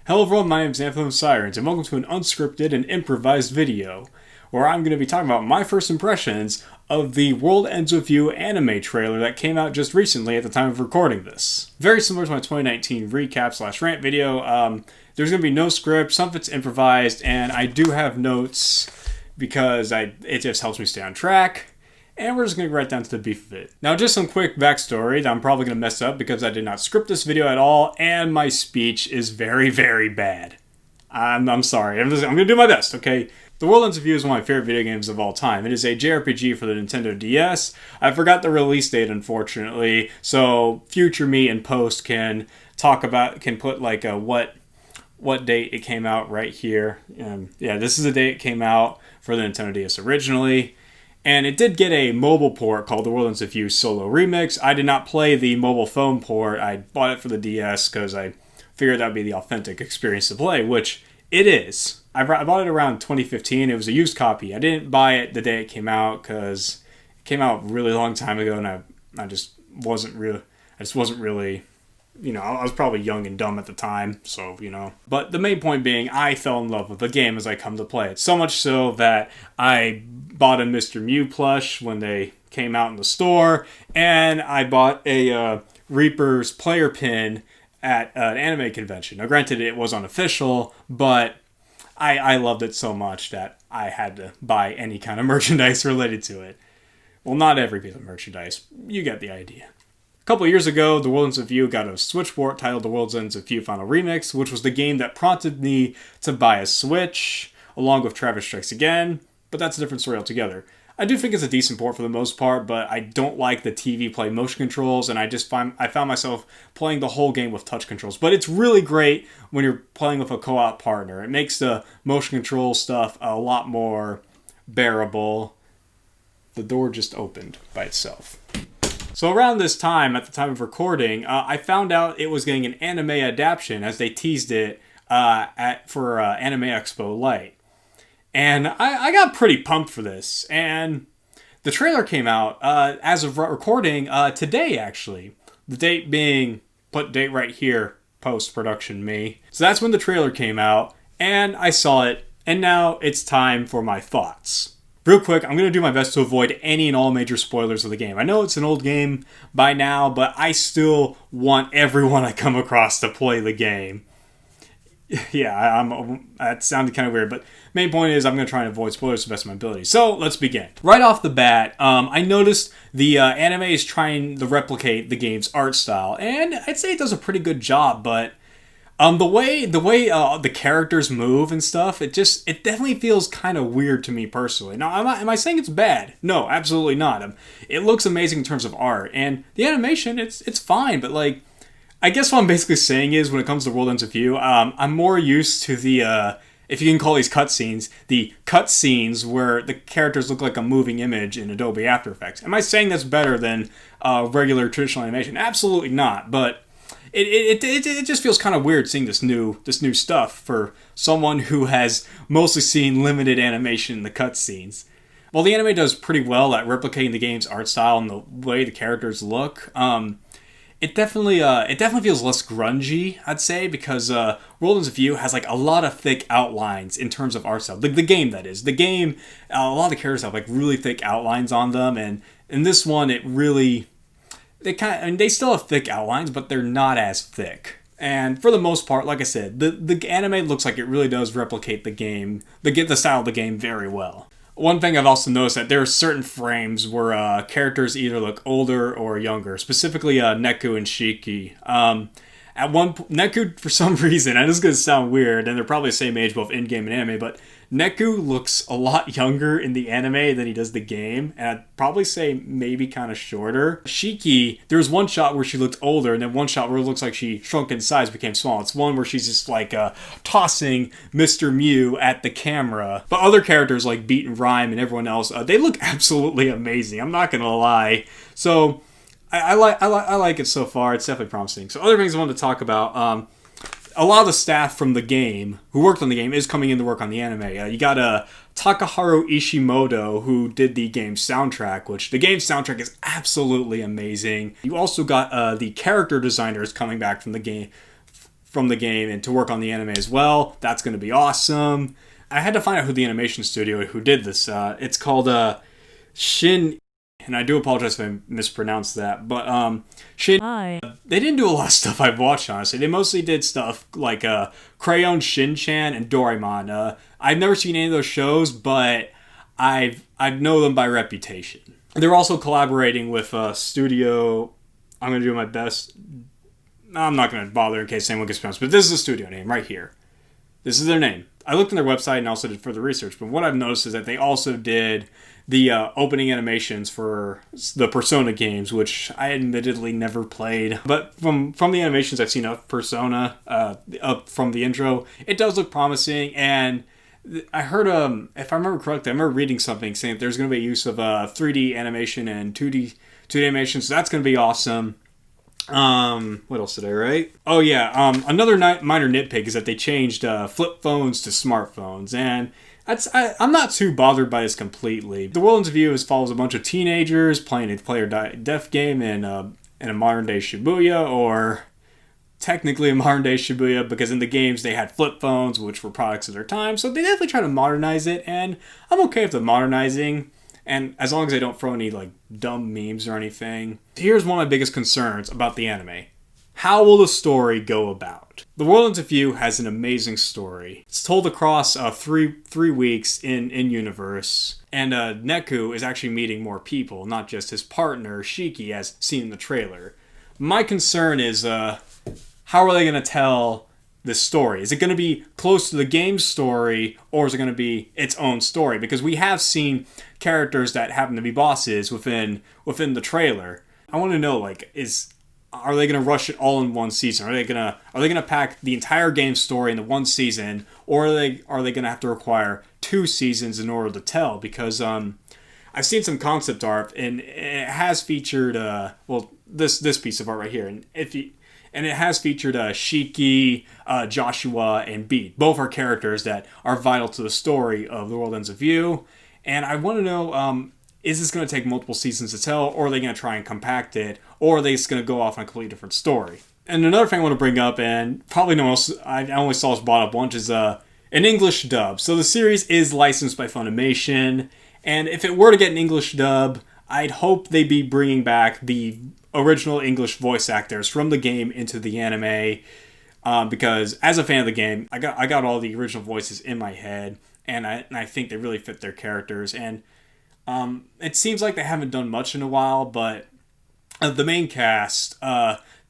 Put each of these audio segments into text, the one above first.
Hello everyone, my name is Anthem Sirens, and welcome to an unscripted and improvised video, where I'm going to be talking about my first impressions of the World Ends With You anime trailer that came out just recently at the time of recording this. Very similar to my 2019 recap/rant video, there's going to be no script, some of it's improvised, and I do have notes because it just helps me stay on track. And we're just going to get right down to the beef of it. Now, just some quick backstory that I'm probably going to mess up because I did not script this video at all, and my speech is very, very bad. I'm sorry. I'm going to do my best, okay? The World Ends With You is one of my favorite video games of all time. It is a JRPG for the Nintendo DS. I forgot the release date, unfortunately, so future me in post can put like what date it came out right here. Yeah, this is the date it came out for the Nintendo DS originally. And it did get a mobile port called The World Ends With You Solo Remix. I did not play the mobile phone port. I bought it for the DS because I figured that would be the authentic experience to play, which it is. I bought it around 2015. It was a used copy. I didn't buy it the day it came out because it came out a really long time ago, and I just wasn't really, I was probably young and dumb at the time, so, But the main point being, I fell in love with the game as I come to play it. So much so that I bought a Mr. Mew plush when they came out in the store, and I bought a Reaper's player pin at an anime convention. Now, granted, it was unofficial, but I loved it so much that I had to buy any kind of merchandise related to it. Well, not every piece of merchandise. You get the idea. A couple of years ago, The World Ends With You got a Switch port titled The World Ends With You Final Remix, which was the game that prompted me to buy a Switch, along with Travis Strikes Again, but that's a different story altogether. I do think it's a decent port for the most part, but I don't like the TV play motion controls, and I found myself playing the whole game with touch controls. But it's really great when you're playing with a co-op partner. It makes the motion control stuff a lot more bearable. The door just opened by itself. So around this time, at the time of recording, I found out it was getting an anime adaptation as they teased it for Anime Expo Lite. And I got pretty pumped for this. And the trailer came out as of recording today, actually. The date being, put date right here, post-production me. So that's when the trailer came out, and I saw it, and now it's time for my thoughts. Real quick, I'm going to do my best to avoid any and all major spoilers of the game. I know it's an old game by now, but I still want everyone I come across to play the game. Yeah, that sounded kind of weird, but main point is I'm going to try and avoid spoilers to the best of my ability. So, let's begin. Right off the bat, I noticed the anime is trying to replicate the game's art style, and I'd say it does a pretty good job, but the way the characters move and stuff, it definitely feels kind of weird to me personally. Now, am I saying it's bad? No, absolutely not. It looks amazing in terms of art, and the animation, it's fine, but like, I guess what I'm basically saying is, when it comes to World Ends With You, I'm more used to the, if you can call these cutscenes, the cutscenes where the characters look like a moving image in Adobe After Effects. Am I saying that's better than regular traditional animation? Absolutely not, but it just feels kind of weird seeing this new stuff for someone who has mostly seen limited animation in the cutscenes. While the anime does pretty well at replicating the game's art style and the way the characters look, it definitely feels less grungy, I'd say, because World Ends With You has like a lot of thick outlines in terms of art style. The game, that is. The game, a lot of the characters have like really thick outlines on them, and in this one, they still have thick outlines, but they're not as thick. And for the most part, like I said, the anime looks like it really does replicate the game, the style of the game very well. One thing I've also noticed that there are certain frames where characters either look older or younger, specifically Neku and Shiki. At one point, Neku, for some reason, and this is going to sound weird, and they're probably the same age both in-game and anime, but Neku looks a lot younger in the anime than he does the game, and I'd probably say maybe kind of shorter. Shiki, there was one shot where she looked older, and then one shot where it looks like she shrunk in size, became small. It's one where she's just like tossing Mr. Mew at the camera. But other characters like Beat and Rhyme and everyone else, they look absolutely amazing. I'm not gonna lie. So I like it so far. It's definitely promising. So other things I wanted to talk about. A lot of the staff from the game, who worked on the game, is coming in to work on the anime. You got Takaharu Ishimoto, who did the game's soundtrack, which the game's soundtrack is absolutely amazing. You also got the character designers coming back from the game, from the game and to work on the anime as well. That's going to be awesome. I had to find out who the animation studio who did this. It's called Shin, and I do apologize if I mispronounced that, but Shin. Hi. They didn't do a lot of stuff I've watched, honestly. They mostly did stuff like Crayon Shin-chan and Doraemon. I've never seen any of those shows, but I know them by reputation. They're also collaborating with a studio. I'm going to do my best. I'm not going to bother in case anyone gets pronounced, but this is the studio name right here. This is their name. I looked on their website and also did further research, but what I've noticed is that they also did the opening animations for the Persona games, which I admittedly never played. But from the animations I've seen of Persona, up from the intro, it does look promising. And I heard, if I remember correctly, I remember reading something saying that there's going to be use of 3D animation and 2D animation, so that's going to be awesome. What else did I write? Oh yeah, another minor nitpick is that they changed flip phones to smartphones, and I'm not too bothered by this completely. The World Ends View follows a bunch of teenagers playing a player-death game in a modern-day Shibuya, or technically a modern-day Shibuya, because in the games they had flip phones, which were products of their time, so they definitely try to modernize it, and I'm okay with the modernizing. And as long as they don't throw any, like, dumb memes or anything. Here's one of my biggest concerns about the anime. How will the story go about? The World Ends View has an amazing story. It's told across three weeks in universe. And Neku is actually meeting more people, not just his partner, Shiki, as seen in the trailer. My concern is, how are they going to tell this story? Is it going to be close to the game's story, or is it going to be its own story? Because we have seen characters that happen to be bosses within the trailer. I want to know, like, are they going to rush it all in one season? Are they going to pack the entire game story into one season, or are they going to have to require 2 seasons in order to tell? Because I've seen some concept art, and it has featured this piece of art right here, and it has featured Shiki, Joshua, and Beat. Both are characters that are vital to the story of The World Ends View. And I want to know, is this going to take multiple seasons to tell, or are they going to try and compact it, or are they just going to go off on a completely different story? And another thing I want to bring up, and probably no most, I only saw this brought up once, is an English dub. So the series is licensed by Funimation, and if it were to get an English dub, I'd hope they'd be bringing back the original English voice actors from the game into the anime, because as a fan of the game, I got all the original voices in my head, and I think they really fit their characters. And it seems like they haven't done much in a while, but the main cast,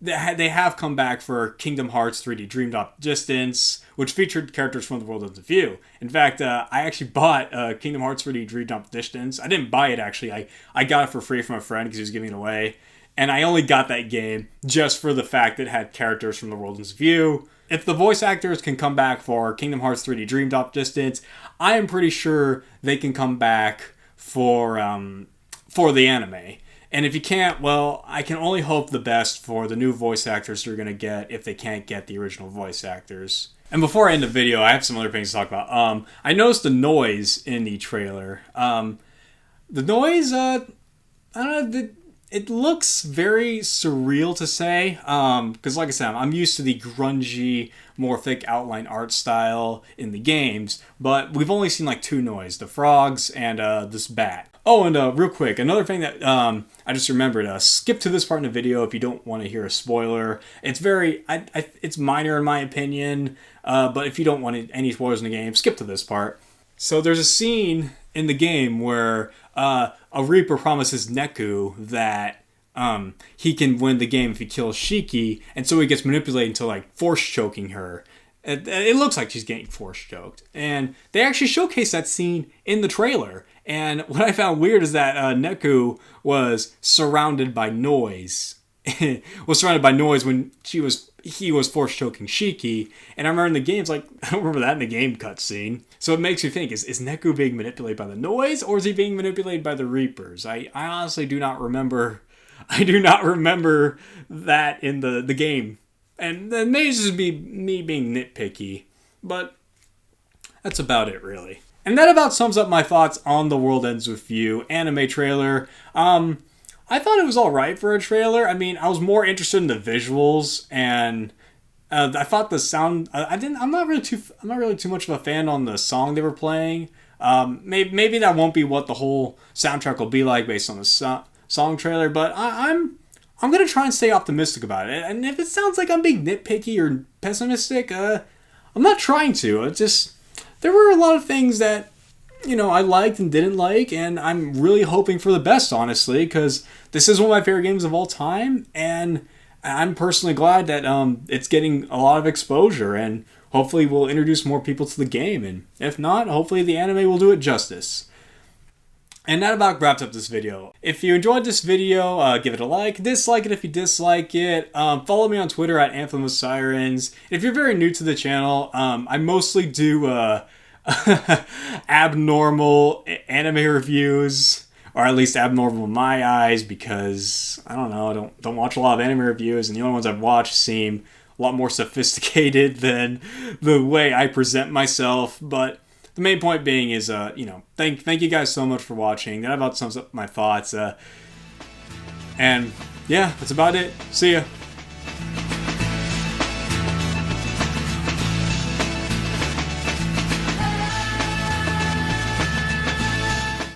they have come back for Kingdom Hearts 3D Dream Drop Distance, which featured characters from The World Ends View. In fact, I actually bought Kingdom Hearts 3D Dream Drop Distance. I didn't buy it, actually. I got it for free from a friend because he was giving it away. And I only got that game just for the fact that it had characters from The World Ends View. If the voice actors can come back for Kingdom Hearts 3D Dream Drop Distance, I am pretty sure they can come back for the anime. And if you can't, well, I can only hope the best for the new voice actors they're going to get if they can't get the original voice actors. And before I end the video, I have some other things to talk about. I noticed the noise in the trailer. The noise, I don't know, it looks very surreal to say, because like I said, I'm used to the grungy, more thick outline art style in the games, but we've only seen like 2 noise, the frogs and this bat. Oh, and real quick, another thing that I just remembered, skip to this part in the video if you don't want to hear a spoiler. It's it's minor in my opinion, but if you don't want any spoilers in the game, skip to this part. So there's a scene in the game where a Reaper promises Neku that he can win the game if he kills Shiki, and so he gets manipulated into like force choking her. It looks like she's getting force choked, and they actually showcase that scene in the trailer. And what I found weird is that Neku was surrounded by noise. Was surrounded by noise when he was force choking Shiki, and I remember in the games, like, I don't remember that in the game cutscene. So it makes me think, is Neku being manipulated by the noise, or is he being manipulated by the Reapers? I honestly do not remember. I do not remember that in the game, and that may just be me being nitpicky, but that's about it, really. And that about sums up my thoughts on The World Ends View anime trailer. I thought it was alright for a trailer. I mean, I was more interested in the visuals and I thought the sound. I'm not really too much of a fan on the song they were playing. Maybe that won't be what the whole soundtrack will be like based on the song trailer. But I'm gonna try and stay optimistic about it. And if it sounds like I'm being nitpicky or pessimistic, I'm not trying to. It just there were a lot of things that I liked and didn't like, and I'm really hoping for the best, honestly, because this is one of my favorite games of all time, and I'm personally glad that it's getting a lot of exposure, and hopefully we'll introduce more people to the game, and if not, hopefully the anime will do it justice. And that about wraps up this video. If you enjoyed this video, give it a like, dislike it if you dislike it, follow me on Twitter at AnthemOfSirens. If you're very new to the channel, I mostly do abnormal anime reviews, or at least abnormal in my eyes, because I don't know, don't watch a lot of anime reviews, and the only ones I've watched seem a lot more sophisticated than the way I present myself. But the main point being is, thank you guys so much for watching. That about sums up my thoughts. And yeah, that's about it. See ya.